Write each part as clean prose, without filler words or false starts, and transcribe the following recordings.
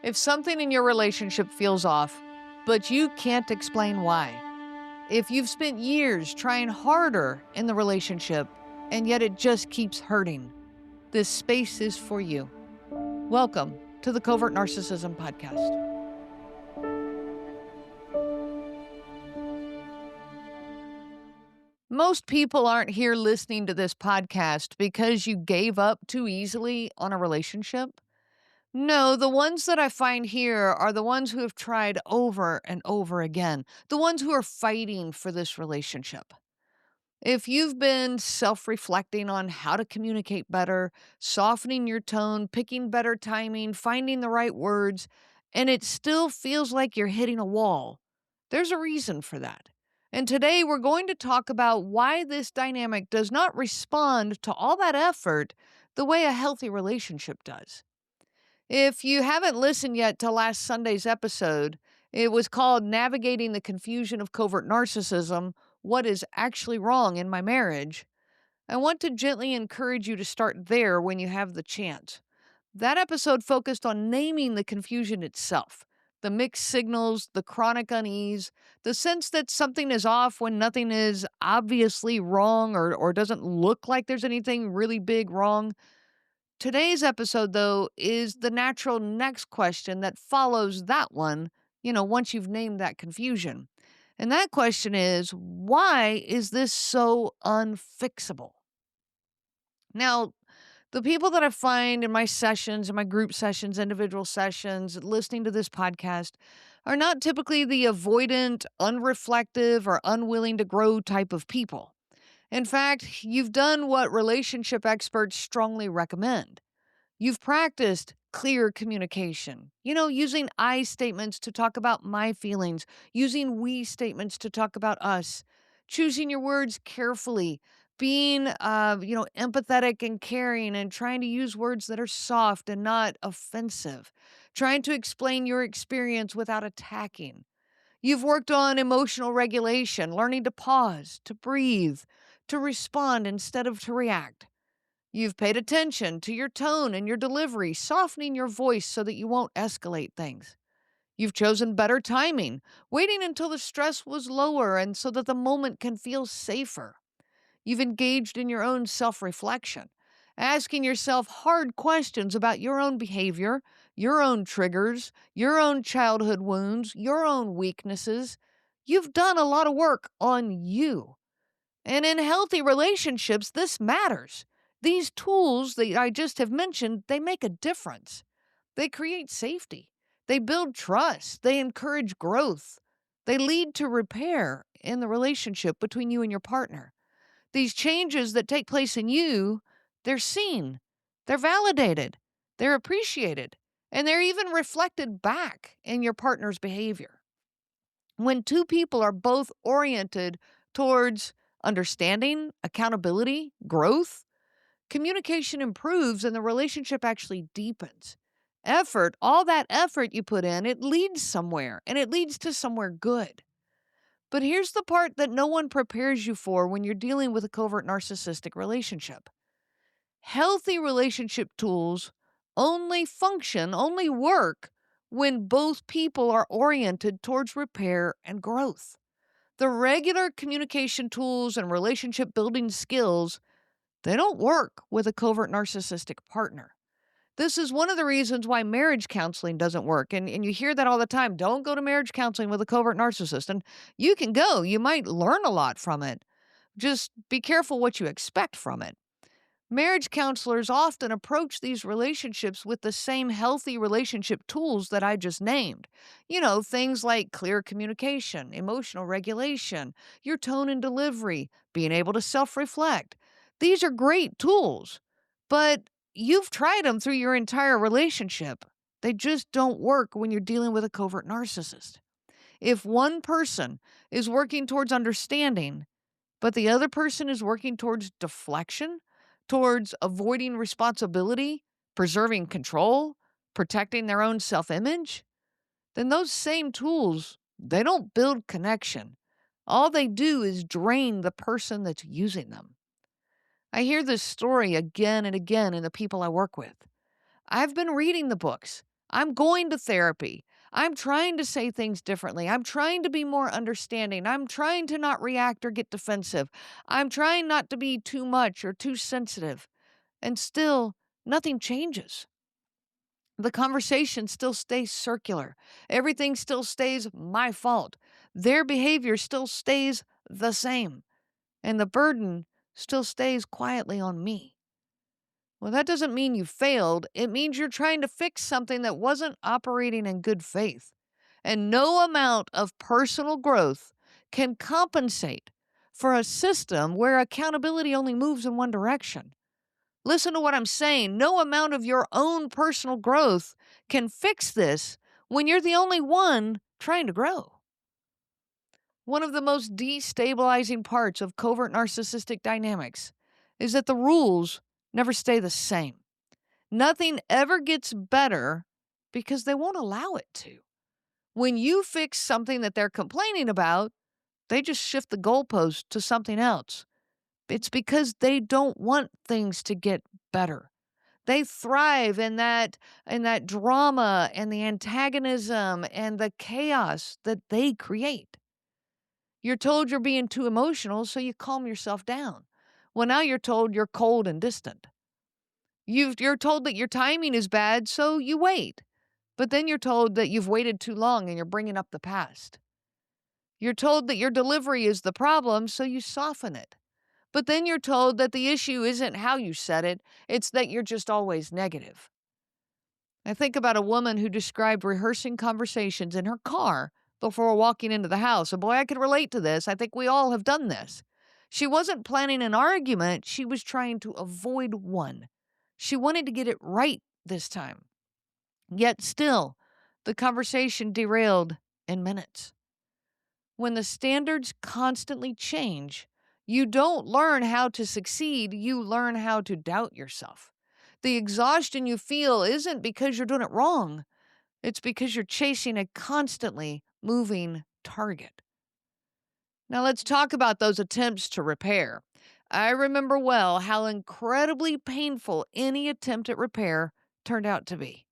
If something in your relationship feels off, but you can't explain why. If you've spent years trying harder in the relationship and yet it just keeps hurting, this space is for you. Welcome to the Covert Narcissism podcast. Most people aren't here listening to this podcast because you gave up too easily on a relationship. No, the ones that I find here are the ones who have tried over and over again, the ones who are fighting for this relationship. If you've been self-reflecting on how to communicate better, softening your tone, picking better timing, finding the right words, and it still feels like you're hitting a wall, there's a reason for that. And today we're going to talk about why this dynamic does not respond to all that effort the way a healthy relationship does. If you haven't listened yet to last Sunday's episode, it was called Navigating the Confusion of Covert Narcissism, What is Actually Wrong in My Marriage. I want to gently encourage you to start there when you have the chance. That episode focused on naming the confusion itself, the mixed signals, the chronic unease, the sense that something is off when nothing is obviously wrong or doesn't look like there's anything really big wrong. Today's episode, though, is the natural next question that follows that one, once you've named that confusion. And that question is, why is this so unfixable? Now, the people that I find in my sessions, in my group sessions, individual sessions, listening to this podcast, are not typically the avoidant, unreflective, or unwilling to grow type of people. In fact, you've done what relationship experts strongly recommend. You've practiced clear communication, using I statements to talk about my feelings, using we statements to talk about us, choosing your words carefully, being, empathetic and caring and trying to use words that are soft and not offensive, trying to explain your experience without attacking. You've worked on emotional regulation, learning to pause, to breathe, to respond instead of to react. You've paid attention to your tone and your delivery, softening your voice so that you won't escalate things. You've chosen better timing, waiting until the stress was lower and so that the moment can feel safer. You've engaged in your own self-reflection, asking yourself hard questions about your own behavior, your own triggers, your own childhood wounds, your own weaknesses. You've done a lot of work on you. And in healthy relationships, this matters. These tools that I just have mentioned, they make a difference. They create safety. They build trust. They encourage growth. They lead to repair in the relationship between you and your partner. These changes that take place in you, they're seen, they're validated, they're appreciated, and they're even reflected back in your partner's behavior. When two people are both oriented towards understanding, accountability, growth, communication improves and the relationship actually deepens. Effort, all that effort you put in, it leads somewhere, and it leads to somewhere good. But here's the part that no one prepares you for when you're dealing with a covert narcissistic relationship. Healthy relationship tools only work when both people are oriented towards repair and growth. The regular communication tools and relationship building skills, they don't work with a covert narcissistic partner. This is one of the reasons why marriage counseling doesn't work. And you hear that all the time. Don't go to marriage counseling with a covert narcissist. And you can go. You might learn a lot from it. Just be careful what you expect from it. Marriage counselors often approach these relationships with the same healthy relationship tools that I just named. Things like clear communication, emotional regulation, your tone and delivery, being able to self-reflect. These are great tools, but you've tried them through your entire relationship. They just don't work when you're dealing with a covert narcissist. If one person is working towards understanding, but the other person is working towards deflection, towards avoiding responsibility, preserving control, protecting their own self-image, then those same tools, they don't build connection. All they do is drain the person that's using them. I hear this story again and again in the people I work with. I've been reading the books. I'm going to therapy. I'm trying to say things differently. I'm trying to be more understanding. I'm trying to not react or get defensive. I'm trying not to be too much or too sensitive. And still, nothing changes. The conversation still stays circular. Everything still stays my fault. Their behavior still stays the same. And the burden still stays quietly on me. Well, that doesn't mean you failed. It means you're trying to fix something that wasn't operating in good faith. And no amount of personal growth can compensate for a system where accountability only moves in one direction. Listen to what I'm saying. No amount of your own personal growth can fix this when you're the only one trying to grow. One of the most destabilizing parts of covert narcissistic dynamics is that the rules never stay the same. Nothing ever gets better because they won't allow it to. When you fix something that they're complaining about, they just shift the goalpost to something else. It's because they don't want things to get better. They thrive in that drama and the antagonism and the chaos that they create. You're told you're being too emotional, so you calm yourself down. Well, now you're told you're cold and distant. You're told that your timing is bad, so you wait. But then you're told that you've waited too long and you're bringing up the past. You're told that your delivery is the problem, so you soften it. But then you're told that the issue isn't how you said it, it's that you're just always negative. I think about a woman who described rehearsing conversations in her car before walking into the house. And boy, I can relate to this. I think we all have done this. She wasn't planning an argument, she was trying to avoid one. She wanted to get it right this time. Yet still, the conversation derailed in minutes. When the standards constantly change, you don't learn how to succeed, you learn how to doubt yourself. The exhaustion you feel isn't because you're doing it wrong, it's because you're chasing a constantly moving target. Now, let's talk about those attempts to repair. I remember well how incredibly painful any attempt at repair turned out to be.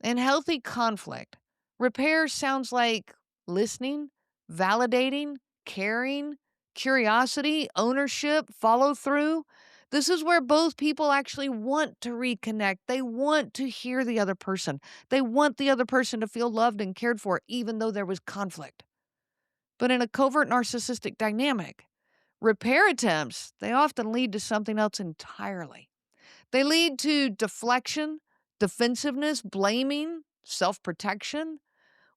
In healthy conflict, repair sounds like listening, validating, caring, curiosity, ownership, follow through. This is where both people actually want to reconnect. They want to hear the other person. They want the other person to feel loved and cared for, even though there was conflict. But in a covert narcissistic dynamic, repair attempts, they often lead to something else entirely. They lead to deflection, defensiveness, blaming, self-protection.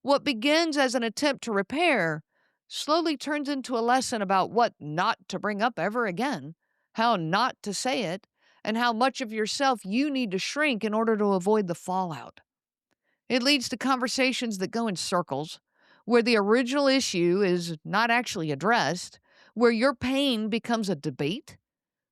What begins as an attempt to repair slowly turns into a lesson about what not to bring up ever again, how not to say it, and how much of yourself you need to shrink in order to avoid the fallout. It leads to conversations that go in circles, where the original issue is not actually addressed, where your pain becomes a debate,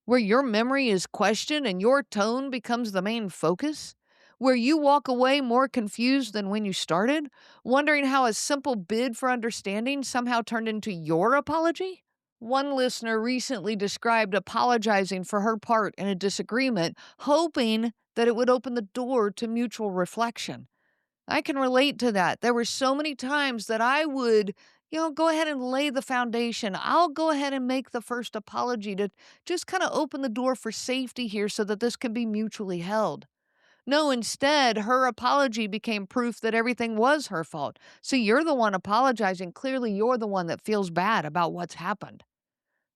where your memory is questioned and your tone becomes the main focus, where you walk away more confused than when you started, wondering how a simple bid for understanding somehow turned into your apology? One listener recently described apologizing for her part in a disagreement, hoping that it would open the door to mutual reflection. I can relate to that. There were so many times that I would, go ahead and lay the foundation. I'll go ahead and make the first apology to just kind of open the door for safety here so that this can be mutually held. No, instead, her apology became proof that everything was her fault. So you're the one apologizing. Clearly, you're the one that feels bad about what's happened.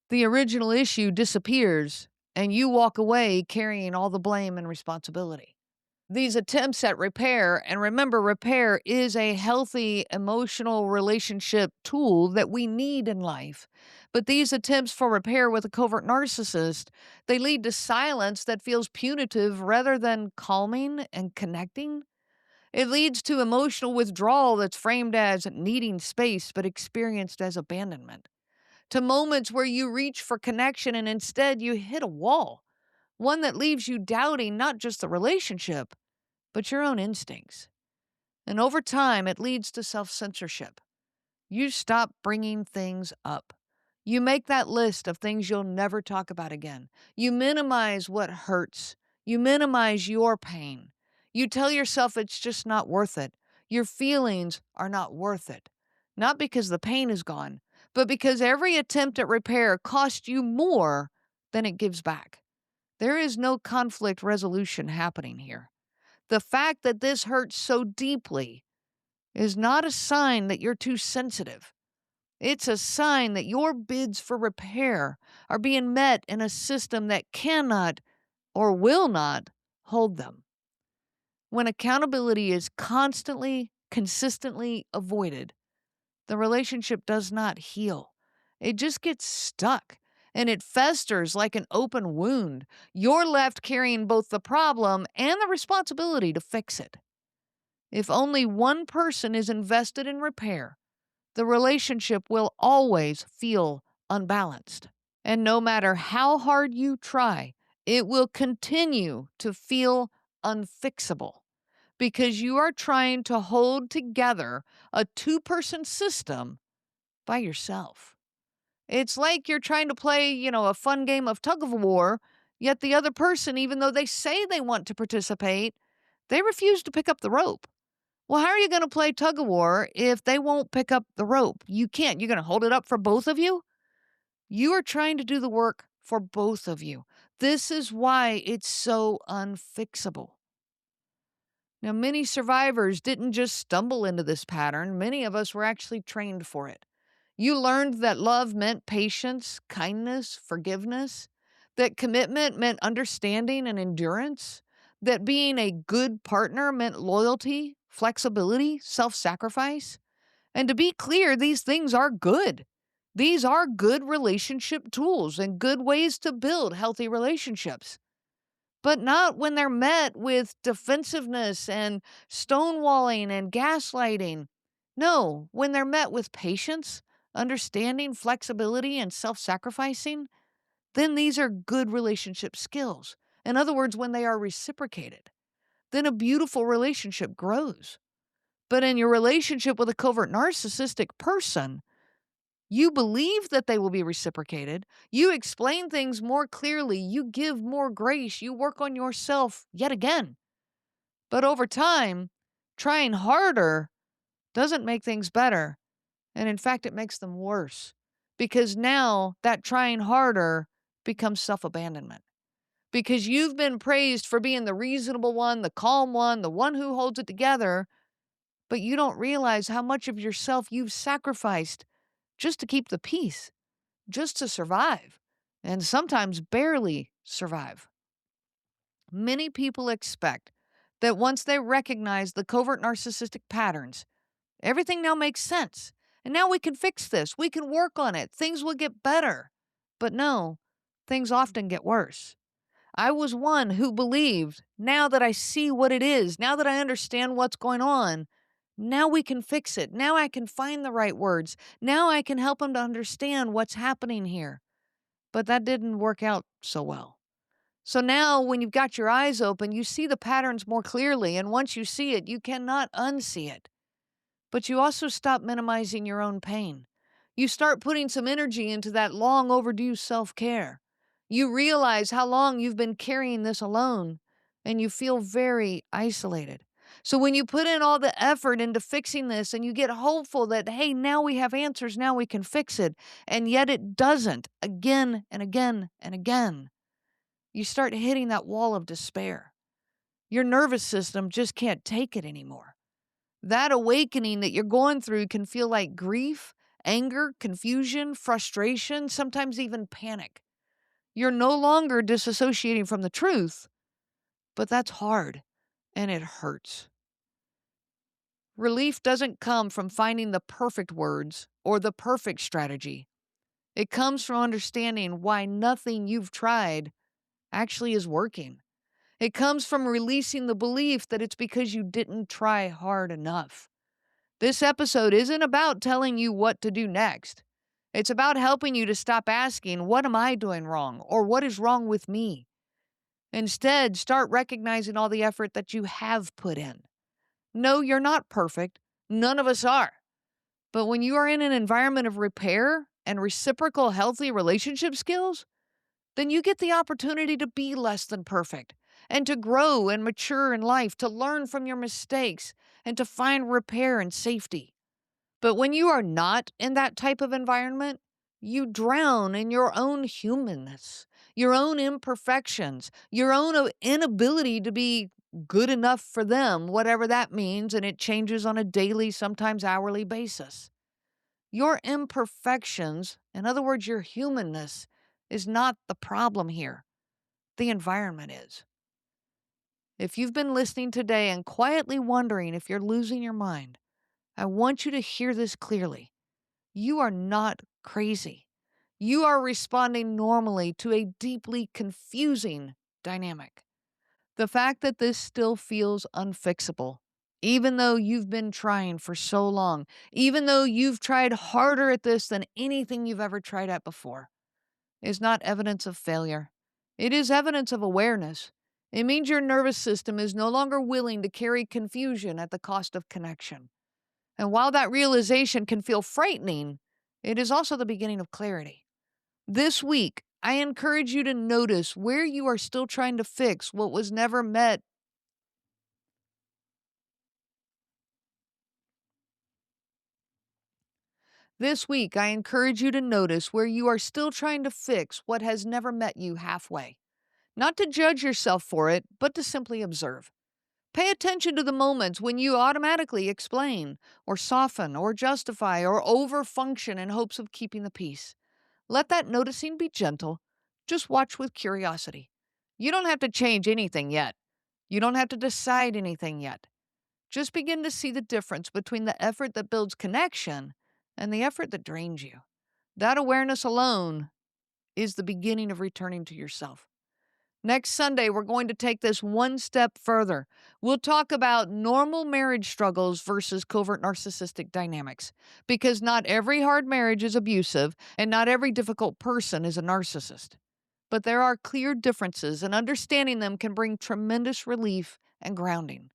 The original issue disappears, and you walk away carrying all the blame and responsibility. These attempts at repair, and remember, repair is a healthy emotional relationship tool that we need in life. But these attempts for repair with a covert narcissist, they lead to silence that feels punitive rather than calming and connecting. It leads to emotional withdrawal that's framed as needing space but experienced as abandonment. To moments where you reach for connection and instead you hit a wall, one that leaves you doubting not just the relationship, but your own instincts. And over time, it leads to self-censorship. You stop bringing things up. You make that list of things you'll never talk about again. You minimize what hurts. You minimize your pain. You tell yourself it's just not worth it. Your feelings are not worth it. Not because the pain is gone, but because every attempt at repair costs you more than it gives back. There is no conflict resolution happening here. The fact that this hurts so deeply is not a sign that you're too sensitive. It's a sign that your bids for repair are being met in a system that cannot or will not hold them. When accountability is constantly, consistently avoided, the relationship does not heal. It just gets stuck and it festers like an open wound. You're left carrying both the problem and the responsibility to fix it. If only one person is invested in repair, the relationship will always feel unbalanced. And no matter how hard you try, it will continue to feel unfixable because you are trying to hold together a two-person system by yourself. It's like you're trying to play, a fun game of tug of war, yet the other person, even though they say they want to participate, they refuse to pick up the rope. Well, how are you going to play tug of war if they won't pick up the rope? You can't. You're going to hold it up for both of you? You are trying to do the work for both of you. This is why it's so unfixable. Now, many survivors didn't just stumble into this pattern. Many of us were actually trained for it. You learned that love meant patience, kindness, forgiveness, that commitment meant understanding and endurance, that being a good partner meant loyalty, flexibility, self-sacrifice. And to be clear, these things are good. These are good relationship tools and good ways to build healthy relationships. But not when they're met with defensiveness and stonewalling and gaslighting. No, when they're met with patience, understanding, flexibility, and self-sacrificing, then these are good relationship skills. In other words, when they are reciprocated, then a beautiful relationship grows. But in your relationship with a covert narcissistic person, you believe that they will be reciprocated. You explain things more clearly. You give more grace. You work on yourself yet again. But over time, trying harder doesn't make things better. And in fact, it makes them worse. Because now that trying harder becomes self-abandonment. Because you've been praised for being the reasonable one, the calm one, the one who holds it together. But you don't realize how much of yourself you've sacrificed just to keep the peace, just to survive, and sometimes barely survive. Many people expect that once they recognize the covert narcissistic patterns, everything now makes sense. And now we can fix this. We can work on it. Things will get better. But no, things often get worse. I was one who believed, now that I see what it is, now that I understand what's going on, now we can fix it. Now I can find the right words. Now I can help them to understand what's happening here. But that didn't work out so well. So now when you've got your eyes open, you see the patterns more clearly. And once you see it, you cannot unsee it. But you also stop minimizing your own pain. You start putting some energy into that long overdue self-care. You realize how long you've been carrying this alone, and you feel very isolated. So when you put in all the effort into fixing this and you get hopeful that, hey, now we have answers, now we can fix it, and yet it doesn't again and again and again, you start hitting that wall of despair. Your nervous system just can't take it anymore. That awakening that you're going through can feel like grief, anger, confusion, frustration, sometimes even panic. You're no longer disassociating from the truth, but that's hard and it hurts. Relief doesn't come from finding the perfect words or the perfect strategy. It comes from understanding why nothing you've tried actually is working. It comes from releasing the belief that it's because you didn't try hard enough. This episode isn't about telling you what to do next. It's about helping you to stop asking, what am I doing wrong? Or what is wrong with me? Instead, start recognizing all the effort that you have put in. No, you're not perfect. None of us are. But when you are in an environment of repair and reciprocal healthy relationship skills, then you get the opportunity to be less than perfect and to grow and mature in life, to learn from your mistakes, and to find repair and safety. But when you are not in that type of environment, you drown in your own humanness, your own imperfections, your own inability to be good enough for them, whatever that means, and it changes on a daily, sometimes hourly basis. Your imperfections, in other words, your humanness, is not the problem here. The environment is. If you've been listening today and quietly wondering if you're losing your mind, I want you to hear this clearly. You are not crazy. You are responding normally to a deeply confusing dynamic. The fact that this still feels unfixable, even though you've been trying for so long, even though you've tried harder at this than anything you've ever tried at before, is not evidence of failure. It is evidence of awareness. It means your nervous system is no longer willing to carry confusion at the cost of connection. And while that realization can feel frightening, it is also the beginning of clarity. This week, I encourage you to notice where you are still trying to fix what was never met. This week, I encourage you to notice where you are still trying to fix what has never met you halfway. Not to judge yourself for it, but to simply observe. Pay attention to the moments when you automatically explain, or soften, or justify, or overfunction in hopes of keeping the peace. Let that noticing be gentle. Just watch with curiosity. You don't have to change anything yet. You don't have to decide anything yet. Just begin to see the difference between the effort that builds connection and the effort that drains you. That awareness alone is the beginning of returning to yourself. Next Sunday, we're going to take this one step further. We'll talk about normal marriage struggles versus covert narcissistic dynamics, because not every hard marriage is abusive and not every difficult person is a narcissist. But there are clear differences, and understanding them can bring tremendous relief and grounding.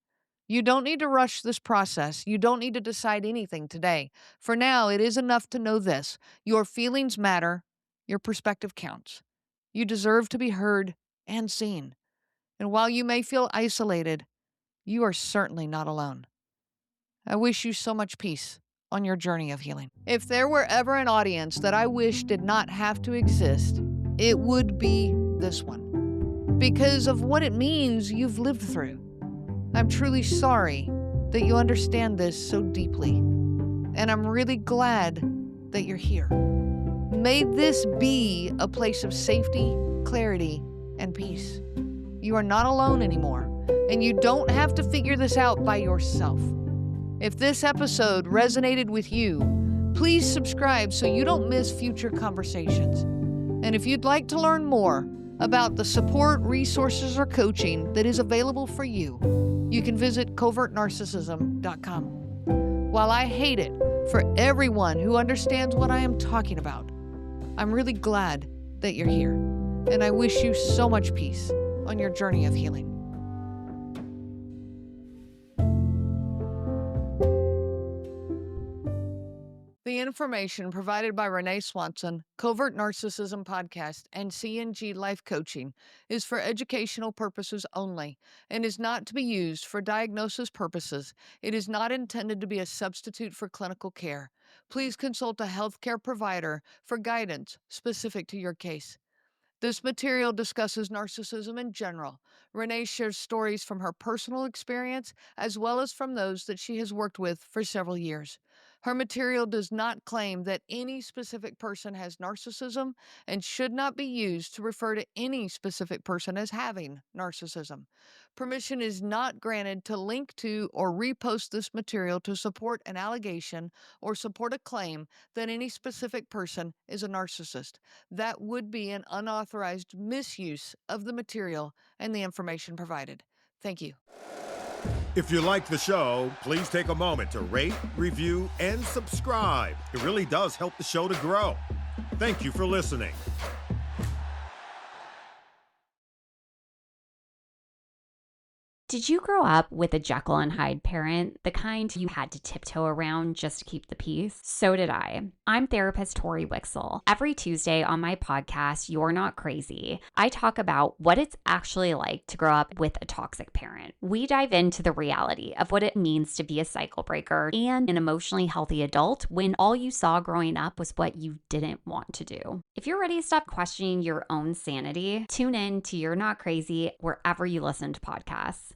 You don't need to rush this process. You don't need to decide anything today. For now, it is enough to know this: your feelings matter, your perspective counts. You deserve to be heard and seen. And while you may feel isolated, you are certainly not alone. I wish you so much peace on your journey of healing. If there were ever an audience that I wish did not have to exist, it would be this one, because of what it means you've lived through. I'm truly sorry that you understand this so deeply, and I'm really glad that you're here. May this be a place of safety, clarity, and peace. You are not alone anymore, and you don't have to figure this out by yourself. If this episode resonated with you, please subscribe so you don't miss future conversations. And if you'd like to learn more about the support, resources, or coaching that is available for you, you can visit covertnarcissism.com. While I hate it for everyone who understands what I am talking about, I'm really glad that you're here. And I wish you so much peace on your journey of healing. The information provided by Renee Swanson, Covert Narcissism Podcast, and CNG Life Coaching is for educational purposes only and is not to be used for diagnosis purposes. It is not intended to be a substitute for clinical care. Please consult a healthcare provider for guidance specific to your case. This material discusses narcissism in general. Renee shares stories from her personal experience as well as from those that she has worked with for several years. Her material does not claim that any specific person has narcissism and should not be used to refer to any specific person as having narcissism. Permission is not granted to link to or repost this material to support an allegation or support a claim that any specific person is a narcissist. That would be an unauthorized misuse of the material and the information provided. Thank you. If you like the show, please take a moment to rate, review, and subscribe. It really does help the show to grow. Thank you for listening. Did you grow up with a Jekyll and Hyde parent, the kind you had to tiptoe around just to keep the peace? So did I. I'm therapist Tori Wixel. Every Tuesday on my podcast, You're Not Crazy, I talk about what it's actually like to grow up with a toxic parent. We dive into the reality of what it means to be a cycle breaker and an emotionally healthy adult when all you saw growing up was what you didn't want to do. If you're ready to stop questioning your own sanity, tune in to You're Not Crazy wherever you listen to podcasts.